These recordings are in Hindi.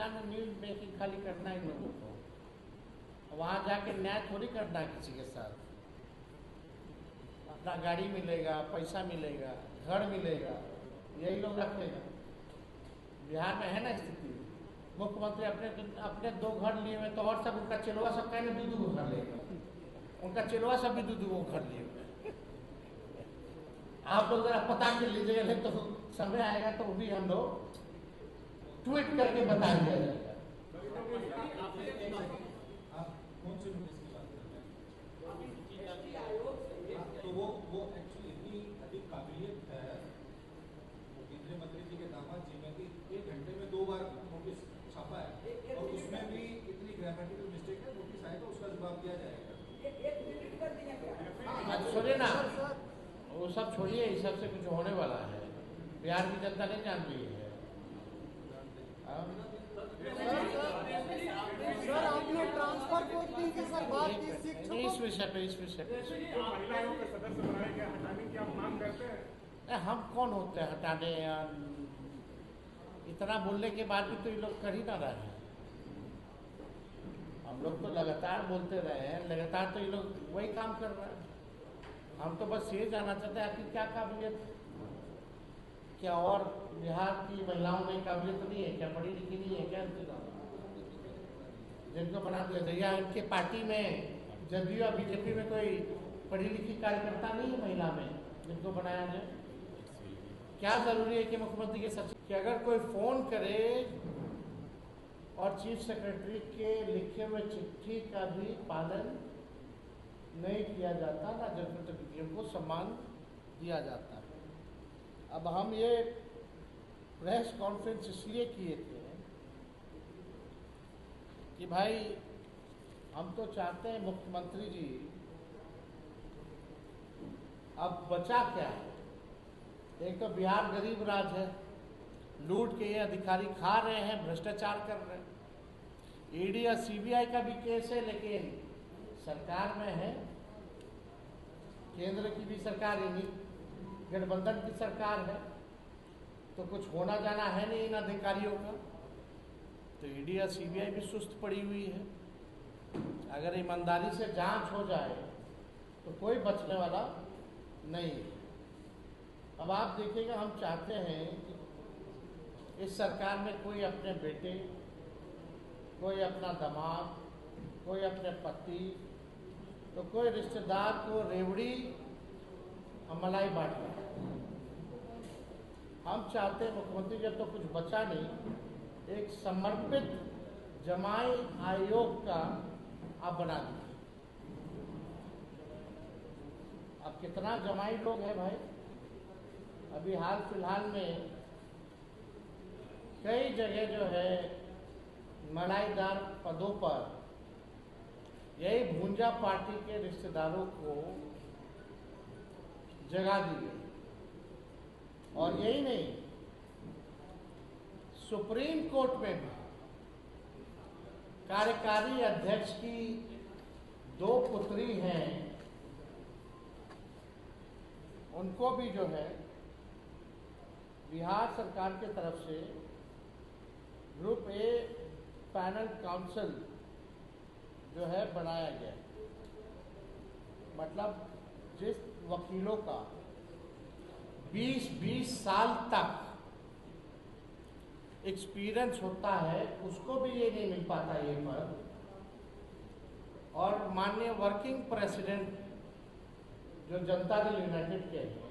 जाना न्यूज मेकिंग खाली करना है लोगों को, वहाँ जाके न्याय थोड़ी करना है किसी के साथ। अपना गाड़ी मिलेगा, पैसा मिलेगा, घर मिलेगा, यही लोग रखेगा। बिहार में है ना स्थिति, मुख्यमंत्री अपने 2 घर लिए हुए, तो और सब उनका चेलवा सब कहेंगे 2 घर लेगा, उनका चेलवा सब भी 2 घर लिए हुए। आप लोग जरा पता कर लीजिएगा, नहीं तो समय आएगा तो वो भी हम लोग ट्वीट करके बता दिया जाएगा। तो वो एक्चुअली इतनी अधिक काबिलियत है केंद्रीय मंत्री जी के दामाद जी में कि 1 घंटे में 2 बार नोटिस छापा है, और उसमें भी इतनी ग्रामेटिकल मिस्टेक है, नोटिस आएगा उसका जवाब दिया जाएगा। सुनिए ना, वो सब छोड़िए, इस सब से कुछ होने वाला है, बिहार की जनता नहीं जान रही है। सर आपने ट्रांसफर पोस्टिंग की सर बात की, शिक्षकों इस विषय पे महिला आयोग के सदस्य बनाए गए, हटाने की आप मांग करते हैं? हम कौन होते हैं हटाने? इतना बोलने के बाद भी तो ये लोग कर ही ना रहे हैं। हम लोग तो लगातार बोलते रहे हैं, लगातार तो ये लोग वही काम कर रहे हैं। हम तो बस ये जानना चाहते हैं कि क्या काबिलियत, क्या और बिहार की महिलाओं में काबिलियत नहीं है क्या? पढ़ी लिखी नहीं है क्या? जिनको बना दिया जाए, या इनके पार्टी में जदयू या बीजेपी में कोई पढ़ी लिखी कार्यकर्ता नहीं है महिला में जिनको बनाया जाए? क्या जरूरी है कि मुख्यमंत्री के सचिव कि अगर कोई फोन करे और चीफ सेक्रेटरी के लिखे हुए चिट्ठी का भी पालन नहीं किया जाता, ना जनप्रतिनिधियों को सम्मान दिया जाता है। अब हम ये प्रेस कॉन्फ्रेंस इसलिए किए थे कि भाई हम तो चाहते हैं मुख्यमंत्री जी, अब बचा क्या है? एक तो बिहार गरीब राज है, लूट के ये अधिकारी खा रहे हैं, भ्रष्टाचार कर रहे हैं। ईडी और सीबीआई का भी केस है, लेकिन सरकार में है, केंद्र की भी सरकार है, गठबंधन की सरकार है, तो कुछ होना जाना है नहीं इन अधिकारियों का। तो ईडी और सीबीआई भी सुस्त पड़ी हुई है। अगर ईमानदारी से जांच हो जाए तो कोई बचने वाला नहीं है। अब आप देखिएगा, हम चाहते हैं कि इस सरकार में कोई अपने बेटे, कोई अपना दामाद, कोई अपने पति, तो कोई रिश्तेदार को रेवड़ी और मलाई बांटे। हम चाहते हैं मुख्यमंत्री, जब तो कुछ बचा नहीं, एक समर्पित जमाई आयोग का आप बना दीजिए। अब कितना जमाई लोग हैं भाई? अभी हाल फिलहाल में कई जगह जो है मलाईदार पदों पर यही भूंजा पार्टी के रिश्तेदारों को जगह दी गई। और यही नहीं, सुप्रीम कोर्ट में भी कार्यकारी अध्यक्ष की 2 पुत्री हैं, उनको भी जो है बिहार सरकार की तरफ से ग्रुप ए पैनल काउंसिल जो है बनाया गया। मतलब जिस वकीलों का 20-20 साल तक एक्सपीरियंस होता है, उसको भी ये नहीं मिल पाता ये पद। और माननीय वर्किंग प्रेसिडेंट जो जनता दल यूनाइटेड के हैं,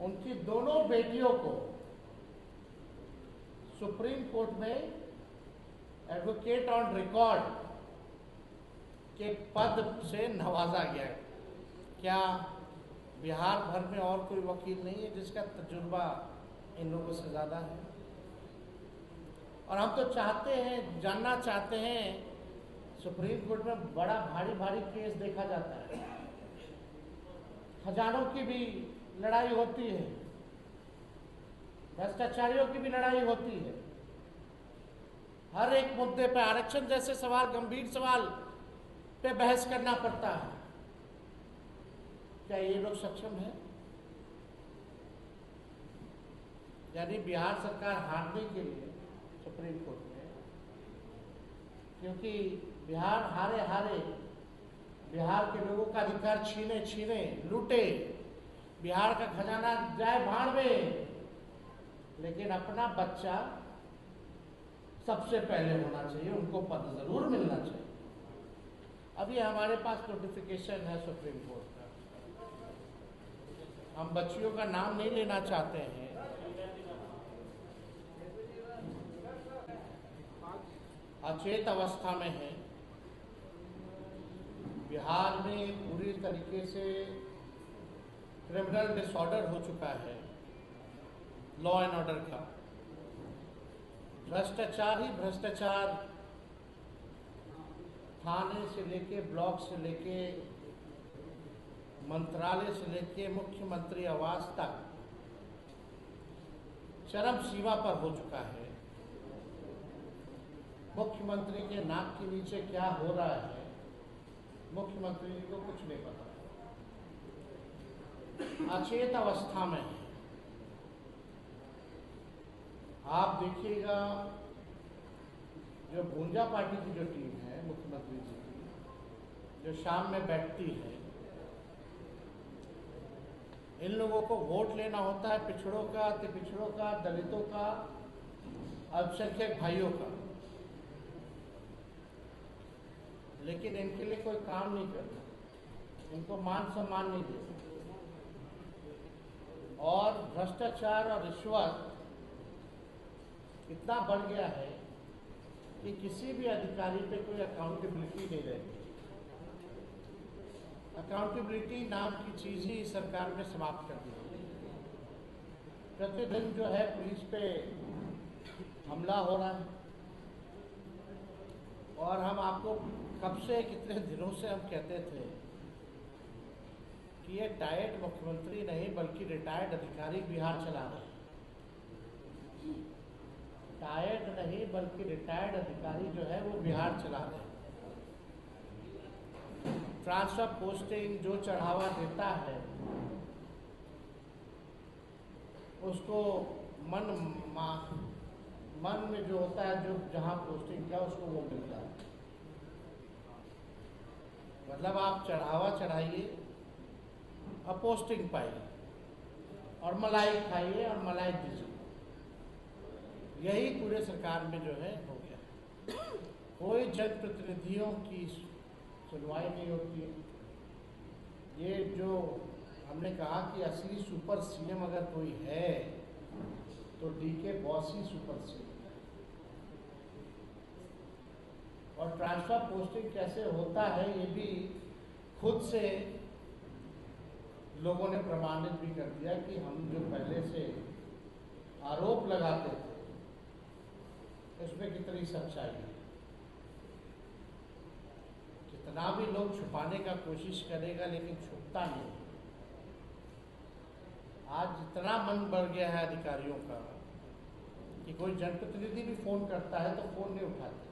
उनकी दोनों बेटियों को सुप्रीम कोर्ट में एडवोकेट ऑन रिकॉर्ड के पद से नवाजा गया। क्या बिहार भर में और कोई वकील नहीं है जिसका तजुर्बा इन लोगों से ज़्यादा है? और हम तो चाहते हैं, जानना चाहते हैं, सुप्रीम कोर्ट में बड़ा भारी भारी केस देखा जाता है, खजानों की भी लड़ाई होती है, भ्रष्टाचारियों की भी लड़ाई होती है। हर एक मुद्दे पर आरक्षण जैसे सवाल, गंभीर सवाल पे बहस करना पड़ता है। क्या ये लोग सक्षम है? यानी बिहार सरकार हारने के लिए सुप्रीम कोर्ट में क्योंकि बिहार हारे हारे, बिहार के लोगों का अधिकार छीने छीने लूटे, बिहार का खजाना जाए भाड़ में, लेकिन अपना बच्चा सबसे पहले होना चाहिए, उनको पद जरूर मिलना चाहिए। अभी हमारे पास नोटिफिकेशन है सुप्रीम कोर्ट का, हम बच्चियों का नाम नहीं लेना चाहते हैं, अचेत अवस्था में है। बिहार में पूरी तरीके से क्रिमिनल डिसऑर्डर हो चुका है, लॉ एंड ऑर्डर का, भ्रष्टाचार ही भ्रष्टाचार, थाने से लेके ब्लॉक से लेके मंत्रालय से लेके मुख्यमंत्री आवास तक चरम सीमा पर हो चुका है। मुख्यमंत्री के नाक के नीचे क्या हो रहा है, मुख्यमंत्री जी को कुछ नहीं पता, अचेत अवस्था में है। आप देखिएगा, जो भूंजा पार्टी की जो टीम है मुख्यमंत्री जी की, जो शाम में बैठती है, इन लोगों को वोट लेना होता है पिछड़ों का, अति पिछड़ों का, दलितों का, अल्पसंख्यक भाइयों का, लेकिन इनके लिए कोई काम नहीं करता, इनको मान सम्मान नहीं देता, और भ्रष्टाचार और रिश्वत इतना बढ़ गया है कि किसी भी अधिकारी पे कोई अकाउंटेबिलिटी नहीं रहती। अकाउंटेबिलिटी नाम की चीज ही सरकार में समाप्त कर दी गई। प्रतिदिन जो है पुलिस पे हमला हो रहा है, और हम आपको कब से, कितने दिनों से हम कहते थे कि ये टायर्ड मुख्यमंत्री नहीं बल्कि रिटायर्ड अधिकारी बिहार चला रहे हैं। टायर्ड नहीं बल्कि रिटायर्ड अधिकारी जो है वो बिहार चला रहे हैं। ट्रांसफर पोस्टिंग जो चढ़ावा देता है उसको मन में जो होता है, जो जहां पोस्टिंग किया उसको वो मिलता है। मतलब आप चढ़ावा चढ़ाइए और पोस्टिंग पाइए, और मलाई खाइए और मलाई दीजिए, यही पूरे सरकार में जो है हो गया। कोई जनप्रतिनिधियों की सुनवाई नहीं होती है। ये जो हमने कहा कि असली सुपर सीएम अगर कोई है तो डीके बॉस ही सुपर सीएम। और ट्रांसफर पोस्टिंग कैसे होता है ये भी खुद से लोगों ने प्रमाणित भी कर दिया कि हम जो पहले से आरोप लगाते थे इसमें कितनी सच्चाई है। कितना भी लोग छुपाने का कोशिश करेगा लेकिन छुपता नहीं। आज इतना मन बढ़ गया है अधिकारियों का कि कोई जनप्रतिनिधि भी फोन करता है तो फोन नहीं उठाते,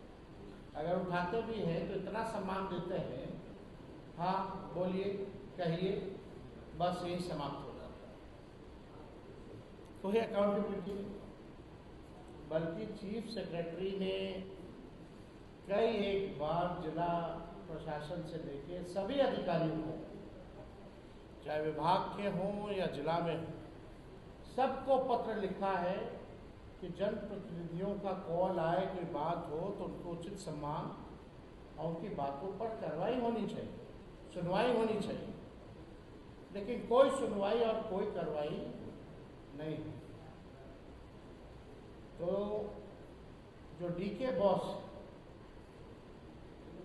अगर उठाते भी हैं तो इतना सम्मान देते हैं, हाँ बोलिए कहिए, बस यही समाप्त हो जाता है। कोई अकाउंटेबिलिटी नहीं। बल्कि चीफ सेक्रेटरी ने कई एक बार जिला प्रशासन से लेके सभी अधिकारियों को, चाहे विभाग के हों या जिला में हों, सबको पत्र लिखा है कि जनप्रतिनिधियों का कॉल आए, कोई बात हो तो उनको उचित सम्मान और उनकी बातों पर कार्रवाई होनी चाहिए, सुनवाई होनी चाहिए। लेकिन कोई सुनवाई और कोई कार्रवाई नहीं। तो जो डीके बॉस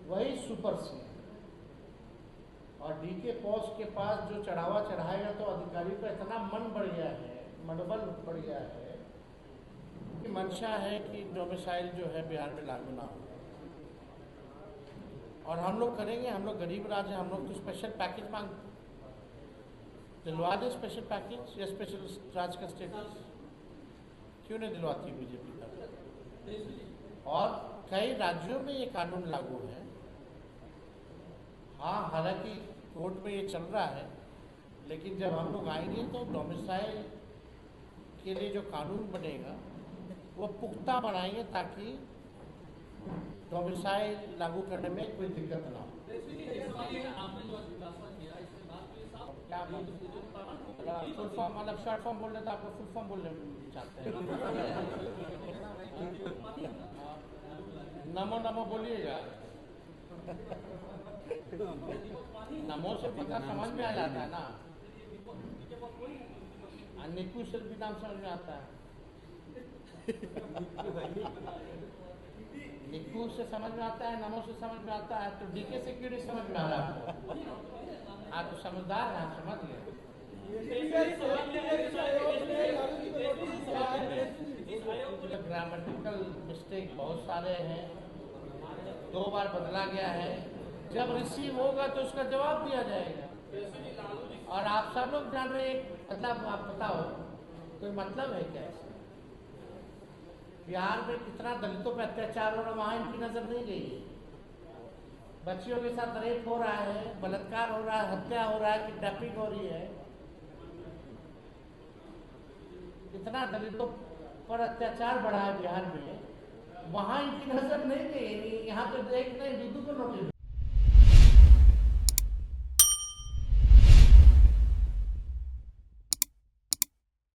वही सुपर सीएम, और डीके बॉस के पास जो चढ़ावा चढ़ाएगा तो अधिकारी का इतना मन बढ़ गया है, मनोबल बढ़ गया है कि मंशा है कि डोमिसाइल जो है बिहार में लागू ना हो। और हम लोग करेंगे, हम लोग गरीब राज हैं, हम लोग तो स्पेशल पैकेज मांगते, दिलवा दे स्पेशल पैकेज या स्पेशल राज का स्टेटस, क्यों नहीं दिलवाती बीजेपी का। और कई राज्यों में ये कानून लागू है। हाँ, हालांकि कोर्ट में ये चल रहा है, लेकिन जब हम लोग आएंगे तो डोमिसाइल के लिए जो कानून बनेगा वो पुख्ता बनाएंगे ताकि डोमिसाइल लागू करने में कोई दिक्कत ना हो। क्या फुल फॉर्म मतलब शॉर्ट फॉर्म बोल रहे तो आपको फुल फॉर्म बोलने चाहते हैं? नमो नमो बोलिएगा। नमो से पता समझ में आ जाता है ना, निकू से भी नाम समझ में आता है। निकू से समझ में आता है, नमो से समझ में आता है, तो डीके से क्यों नहीं समझ में आ रहा आपको? आप तो समझदार हैं, आप समझ गए। ग्रामेटिकल मिस्टेक बहुत सारे हैं, 2 बार बदला गया है। जब रिसीव होगा तो उसका जवाब दिया जाएगा। और आप सब लोग जान रहे हैं, मतलब आप बताओ कोई मतलब है क्या इसका? बिहार में कितना दलितों पर अत्याचार हो रहा है, वहां इनकी नजर नहीं गई है। बच्चियों के साथ रेप हो रहा है, बलात्कार हो रहा है, हत्या हो रहा है, किडनैपिंग हो रही है। इतना दलितों पर अत्याचार बढ़ा है बिहार में, वहां इनकी नजर नहीं गई। यहाँ पे देख नहीं, दीदू को नोटिस